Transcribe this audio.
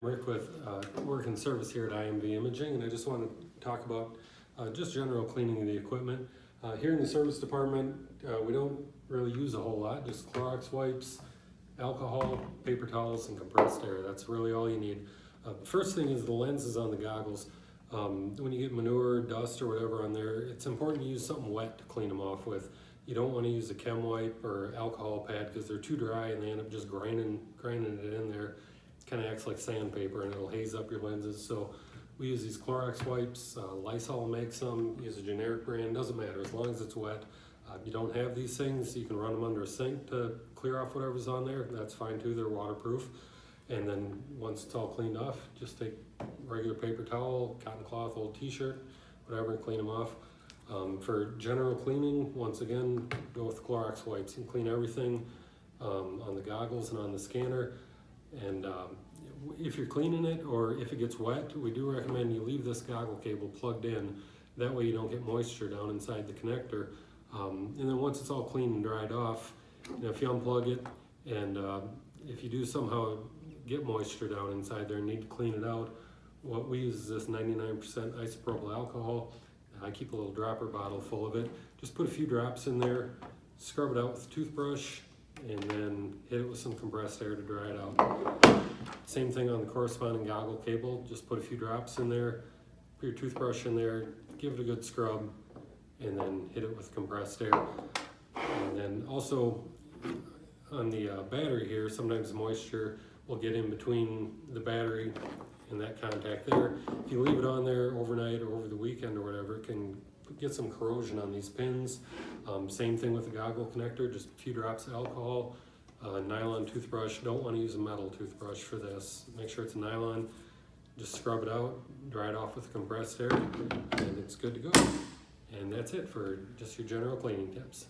Rick with work and service here at IMV Imaging, and I just want to talk about just general cleaning of the equipment. Here in the service department, we don't really use a whole lot, just Clorox wipes, alcohol, paper towels, and compressed air. That's really all you need. First thing is the lenses on the goggles. When you get manure, dust, or whatever on there, it's important to use something wet to clean them off with. You don't want to use a chem wipe or alcohol pad because they're too dry and they end up just grinding it in there. Kind of acts like sandpaper and it'll haze up your lenses. So we use these Clorox wipes. Lysol makes them. Use a generic brand, doesn't matter as long as it's wet. You don't have these things, you can run them under a sink to clear off whatever's on there. That's fine too, they're waterproof. And then once it's all cleaned off, just take regular paper towel, cotton cloth, old t-shirt, whatever, and clean them off. For general cleaning, once again, go with Clorox wipes and clean everything on the goggles and on the scanner. And if you're cleaning it or if it gets wet, we do recommend you leave this goggle cable plugged in. That way you don't get moisture down inside the connector. And then once it's all clean and dried off, if you unplug it and if you do somehow get moisture down inside there and need to clean it out, what we use is this 99% isopropyl alcohol. I keep a little dropper bottle full of it. Just put a few drops in there, scrub it out with a toothbrush, and then hit it with some compressed air to dry it out. Same thing on the corresponding goggle cable. Just put a few drops in there, put your toothbrush in there, give it a good scrub, and then hit it with compressed air. And then also on the battery here, sometimes moisture will get in between the battery and that contact there. If you leave it on there overnight or over the weekend or whatever, it can get some corrosion on these pins. Same thing with the goggle connector, just a few drops of alcohol, nylon toothbrush. Don't want to use a metal toothbrush for this. Make sure it's a nylon. Just scrub it out, dry it off with compressed air, and it's good to go. And that's it for just your general cleaning tips.